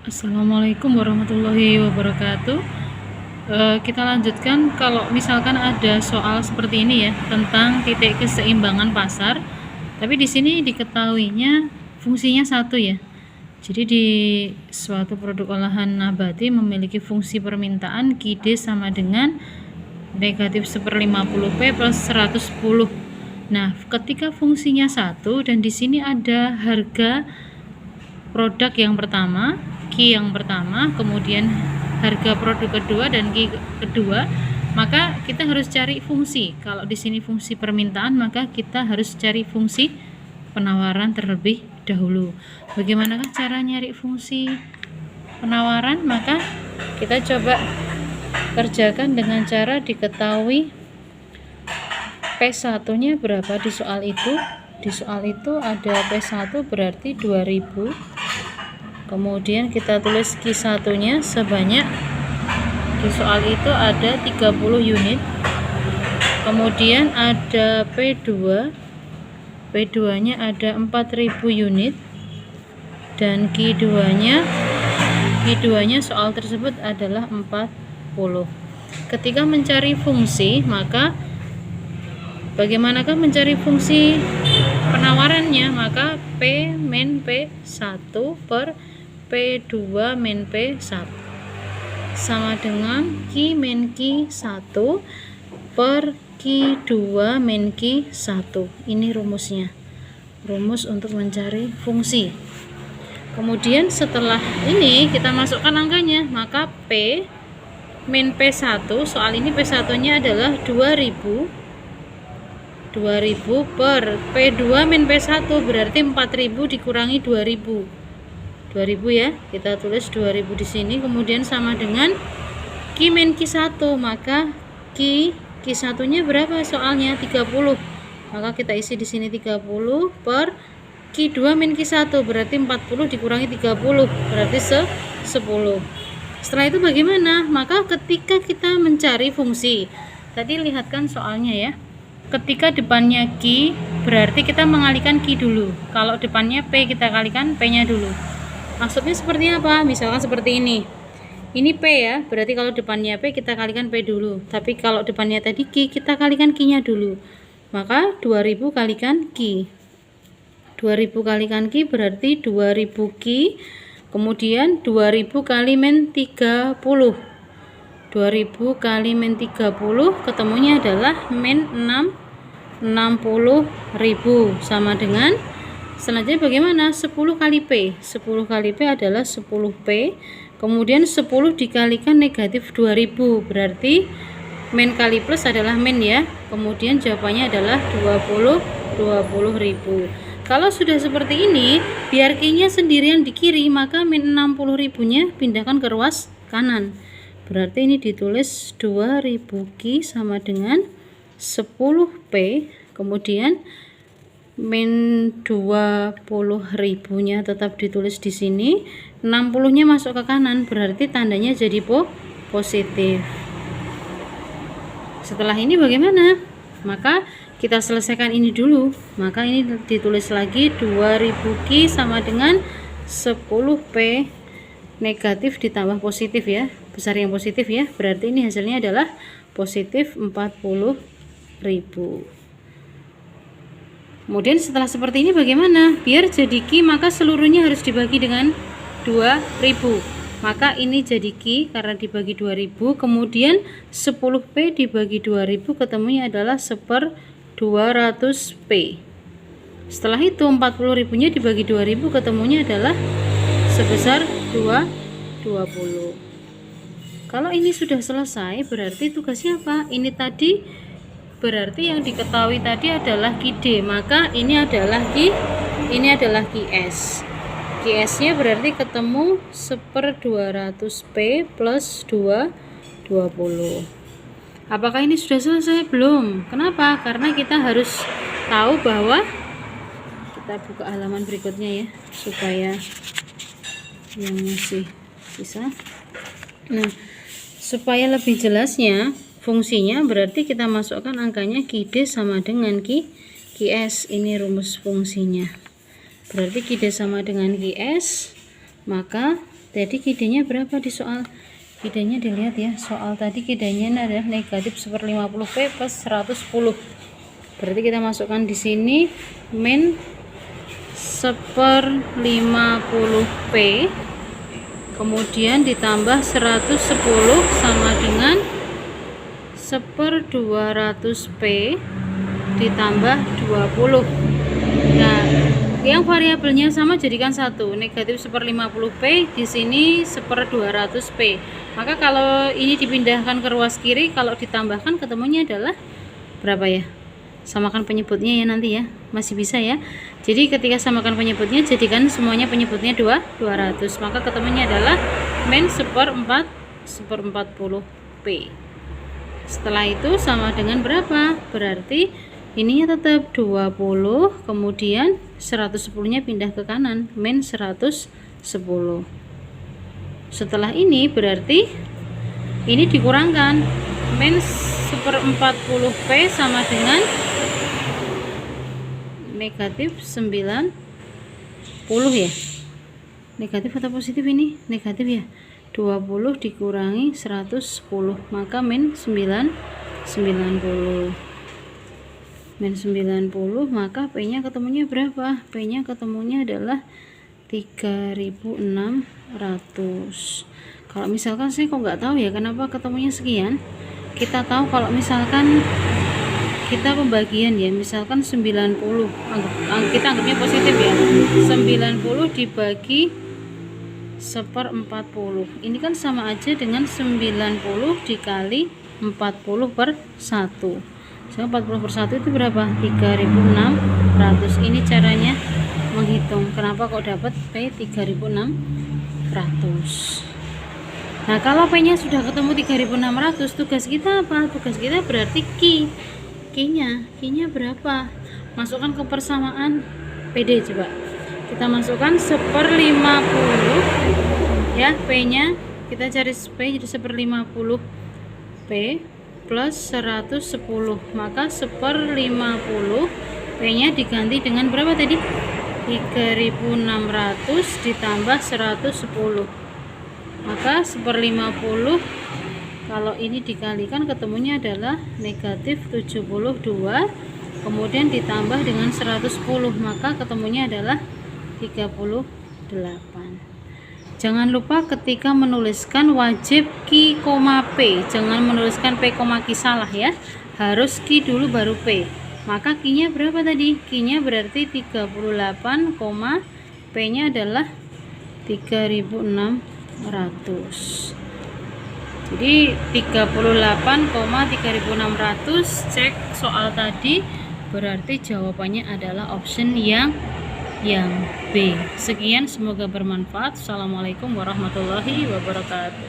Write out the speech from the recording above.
Assalamualaikum warahmatullahi wabarakatuh. Kita lanjutkan. Kalau misalkan ada soal seperti ini ya, tentang titik keseimbangan pasar, tapi di sini diketahuinya fungsinya satu ya. Jadi di suatu produk olahan nabati memiliki fungsi permintaan QD sama dengan negatif 1/50P plus 110. Nah, ketika fungsinya satu dan di sini ada harga produk yang pertama, Q yang pertama, kemudian harga produk kedua dan Q kedua, maka kita harus cari fungsi. Kalau di sini fungsi permintaan, maka kita harus cari fungsi penawaran terlebih dahulu. Bagaimanakah cara nyari fungsi penawaran? Maka kita coba kerjakan dengan cara diketahui P1 nya berapa di soal itu. Di soal itu ada P1 berarti 2000. Kemudian kita tulis Q1 nya sebanyak, di soal itu ada 30 unit. Kemudian ada P2 nya ada 4000 unit, dan Q2 nya soal tersebut adalah 40. Ketika mencari fungsi, maka bagaimanakah mencari fungsi penawarannya? Maka P min P1 per P2 min P1 sama dengan Q min Q1 per Q2 min Q1. Ini rumusnya, rumus untuk mencari fungsi. Kemudian setelah ini kita masukkan angkanya, maka P min P1, soal ini P1 nya adalah 2000 per P2 min P1 berarti 4000 dikurangi 2000 ya, kita tulis 2000 di sini. Kemudian sama dengan Q min Q1, maka Q1 nya berapa soalnya? 30, maka kita isi di sini 30 per Q2 min Q1 berarti 40 dikurangi 30 berarti 10. Setelah itu bagaimana? Maka ketika kita mencari fungsi, tadi lihatkan soalnya ya, ketika depannya Q berarti kita mengalihkan Q dulu. Kalau depannya P kita kalikan P nya dulu. Maksudnya seperti apa? Misalkan seperti ini. Ini P ya, berarti kalau depannya P kita kalikan P dulu. Tapi kalau depannya tadi Q, kita kalikan Q nya dulu. Maka 2000 kalikan Q. 2000 kalikan Q berarti 2000 Q. Kemudian 2000 kali min 30. 2000 kali min 30 ketemunya adalah min 60.000 sama dengan, selanjutnya bagaimana? 10 kali P. 10 kali P adalah 10P. Kemudian 10 dikalikan negatif 2000 berarti min kali plus adalah min ya. Kemudian jawabannya adalah 20.000. Kalau sudah seperti ini, biar Q-nya sendirian di kiri, maka min 60.000 nya pindahkan ke ruas kanan. Berarti ini ditulis 2000 Q sama dengan 10P. Kemudian min 20.000 nya tetap ditulis di sini, 60 nya masuk ke kanan, berarti tandanya jadi positif. Setelah ini bagaimana? Maka kita selesaikan ini dulu. Maka ini ditulis lagi 2000 Q sama dengan 10P negatif ditambah positif ya, besar yang positif ya, berarti ini hasilnya adalah positif 40.000. Kemudian setelah seperti ini bagaimana? Biar jadi Q maka seluruhnya harus dibagi dengan 2000. Maka ini jadi Q karena dibagi 2000. Kemudian 10P dibagi 2000 ketemunya adalah 1/200P. Setelah itu 40.000 nya dibagi 2000 ketemunya adalah sebesar 20. Kalau ini sudah selesai, berarti tugasnya apa? Ini tadi berarti yang diketahui tadi adalah QD, maka ini adalah QS. QS nya berarti ketemu 1/200P plus 20. Apakah ini sudah selesai? Belum. Kenapa? Karena kita harus tahu bahwa, kita buka halaman berikutnya ya, supaya yang masih bisa. Nah, supaya lebih jelasnya fungsinya, berarti kita masukkan angkanya QD sama dengan QS. Ini rumus fungsinya. Berarti QD sama dengan QS, maka Jadi kidenya berapa di soal? Kidenya dilihat ya, soal tadi kidenya adalah negatif 1/50P plus 110. Berarti kita masukkan di sini min 1/50P kemudian ditambah 110 sama dengan 1/200P ditambah 20. Nah, yang variabelnya sama jadikan satu, negatif 1/50P, di sini 1/200P. Maka kalau ini dipindahkan ke ruas kiri, kalau ditambahkan ketemunya adalah berapa ya? Samakan penyebutnya ya nanti ya, masih bisa ya. Jadi ketika samakan penyebutnya, jadikan semuanya penyebutnya 200, maka ketemunya adalah min 1/40P. Setelah itu sama dengan berapa? Berarti ininya tetap 20, kemudian 110 nya pindah ke kanan, min 110. Setelah ini berarti ini dikurangkan, min 1/40P sama dengan negatif 90 ya. Negatif atau positif ini? Negatif ya. 20 dikurangi 110, maka min 90. Min 90, maka P nya ketemunya berapa? P nya ketemunya adalah 3600. Kalau misalkan saya kok nggak tahu ya kenapa ketemunya sekian. Kita tahu kalau misalkan kita pembagian ya, misalkan 90, kita anggapnya positif ya, 90 dibagi 1/40, ini kan sama aja dengan 90 dikali 40/1. 40/1 itu berapa? 3600. Ini caranya menghitung. Kenapa kok dapat P 3600? Nah, kalau P nya sudah ketemu 3600, tugas kita apa? Tugas kita berarti Q-nya berapa? Masukkan ke persamaan PD, coba kita masukkan 1/50 ya, P nya kita cari P jadi 1/50P plus 110, maka 1/50 P nya diganti dengan berapa tadi? 3600 ditambah 110, maka 1/50 kalau ini dikalikan ketemunya adalah negatif 72, kemudian ditambah dengan 110, maka ketemunya adalah 38. Jangan lupa ketika menuliskan wajib Q, P, jangan menuliskan P, Q salah ya, harus Q dulu baru P. Maka Q nya berapa tadi? Q nya berarti 38, P nya adalah 3600. Jadi 38,3600, cek soal tadi, berarti jawabannya adalah option yang B. Sekian, semoga bermanfaat. Assalamualaikum warahmatullahi wabarakatuh.